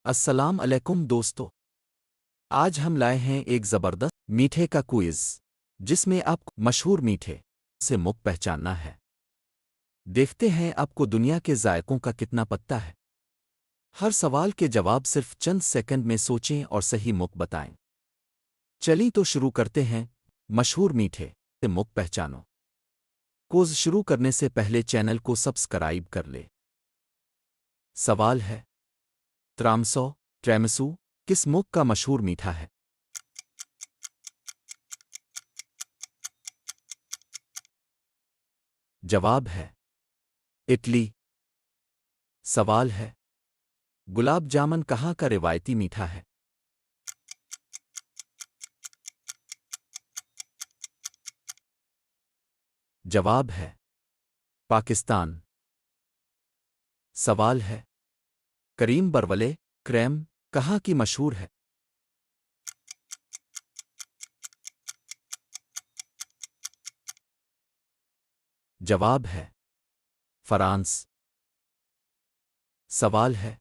अस्सलाम अलैकुम दोस्तों। आज हम लाए हैं एक ज़बरदस्त मीठे का क्विज़ जिसमें आपको मशहूर मीठे से मुख पहचानना है। देखते हैं आपको दुनिया के जायकों का कितना पता है। हर सवाल के जवाब सिर्फ चंद सेकंड में सोचें और सही मुख बताएं। चलिए तो शुरू करते हैं। मशहूर मीठे से मुख पहचानो। क्विज़ शुरू करने से पहले चैनल को सब्सक्राइब कर ले। सवाल है, ट्रामिसू किस मुल्क का मशहूर मीठा है? जवाब है इटली। सवाल है, गुलाब जामुन कहाँ का रिवायती मीठा है? जवाब है पाकिस्तान। सवाल है, करीम बरवले क्रेम कहाँ की मशहूर है? जवाब है फ्रांस। सवाल है,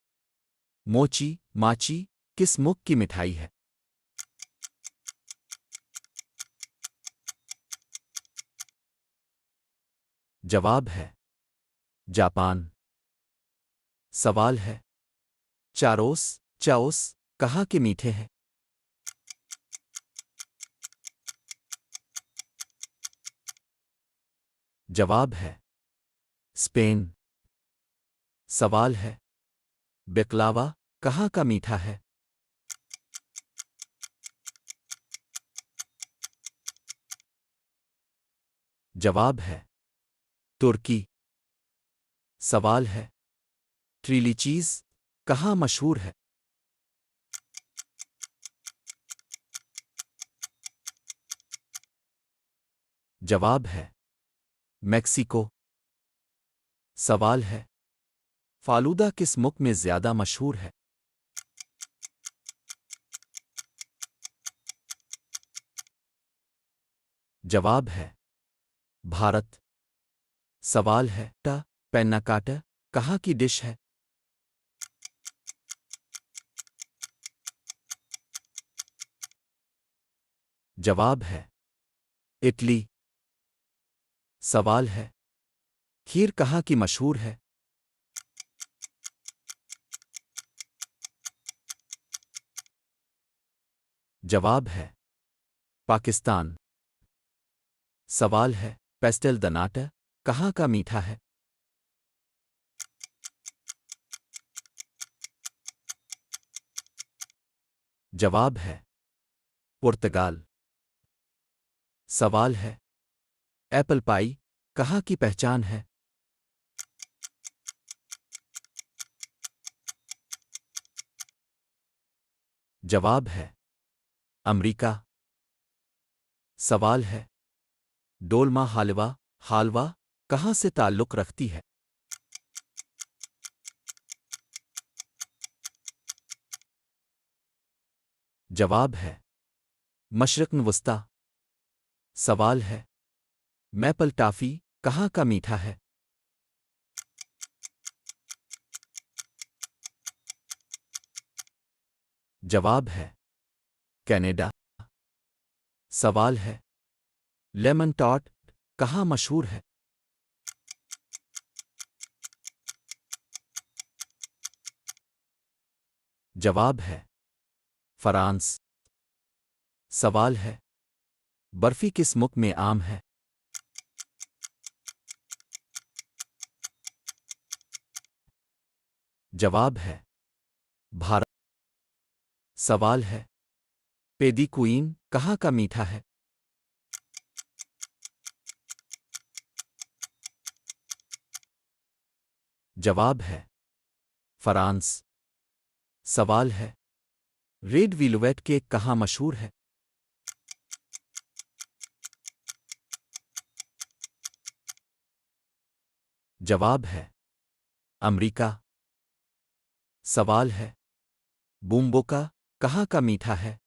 मोची माची किस मुल्क की मिठाई है? जवाब है जापान। सवाल है, चाओस कहाँ के मीठे हैं? जवाब है स्पेन। सवाल है, बेकलावा कहाँ का मीठा है? जवाब है तुर्की। सवाल है, ट्रिली चीज़ कहाँ मशहूर है? जवाब है मेक्सिको। सवाल है, फालूदा किस मुल्क में ज्यादा मशहूर है? जवाब है भारत। सवाल है, पेन्ना काटा कहाँ की डिश है? जवाब है इटली। सवाल है, खीर कहाँ की मशहूर है? जवाब है पाकिस्तान। सवाल है, पेस्टल दनाटा कहाँ का मीठा है? जवाब है पुर्तगाल। सवाल है, एप्पल पाई कहाँ की पहचान है? जवाब है अमेरिका। सवाल है, डोलमा हालवा कहाँ से ताल्लुक़ रखती है? जवाब है मशरक़ वस्ता। सवाल है, मैपल टाफी कहाँ का मीठा है? जवाब है कनाडा। सवाल है, लेमन टॉट कहाँ मशहूर है? जवाब है फ्रांस। सवाल है, बर्फी किस मुल्क में आम है? जवाब है भारत। सवाल है, पेदी क्वीन कहाँ का मीठा है? जवाब है फ्रांस। सवाल है, रेड विलवेट केक कहाँ मशहूर है? जवाब है अमेरिका। सवाल है, बूम्बोका कहाँ का मीठा है?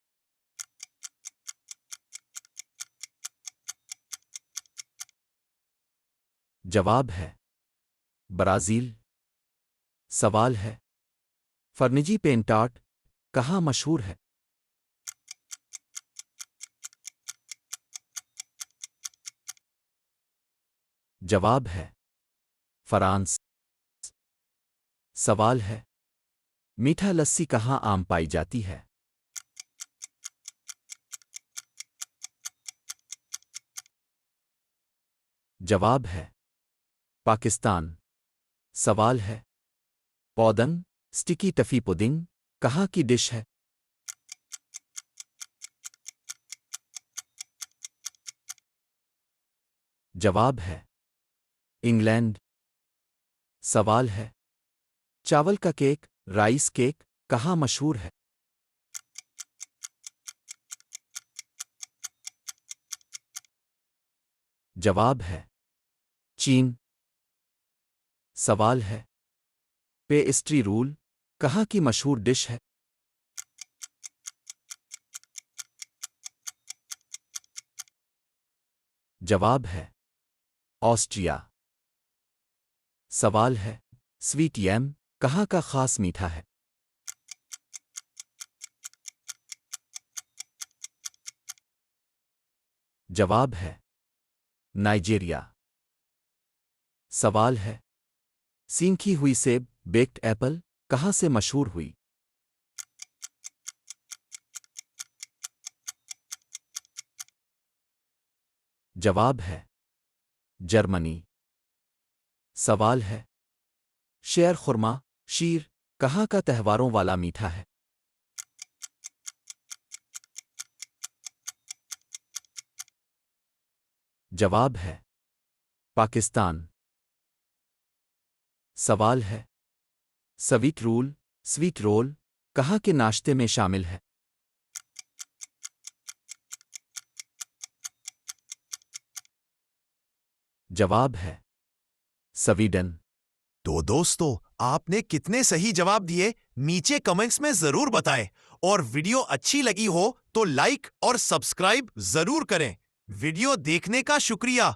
जवाब है ब्राज़ील। सवाल है, फर्निजी पेंटार्ट कहाँ मशहूर है? जवाब है फ्रांस। सवाल है मीठा लस्सी कहाँ आम पाई जाती है? जवाब है पाकिस्तान। सवाल है पौदन स्टिकी टफी पुडिंग कहाँ की डिश है? जवाब है इंग्लैंड। सवाल है चावल का केक राइस केक कहाँ मशहूर है? जवाब है चीन। सवाल है पेस्ट्री रूल कहाँ की मशहूर डिश है? जवाब है ऑस्ट्रिया। सवाल है स्वीट यैम कहाँ का खास मीठा है? जवाब है नाइजीरिया। सवाल है सींखी हुई सेब बेक्ड एप्पल कहाँ से मशहूर हुई? जवाब है जर्मनी। सवाल है शेर खुरमा शीर कहाँ का त्योहारों वाला मीठा है? जवाब है पाकिस्तान। सवाल है स्वीट रोल कहाँ के नाश्ते में शामिल है? जवाब है स्वीडन। तो दोस्तों, आपने कितने सही जवाब दिए नीचे कमेंट्स में जरूर बताएं और वीडियो अच्छी लगी हो तो लाइक और सब्सक्राइब जरूर करें। वीडियो देखने का शुक्रिया।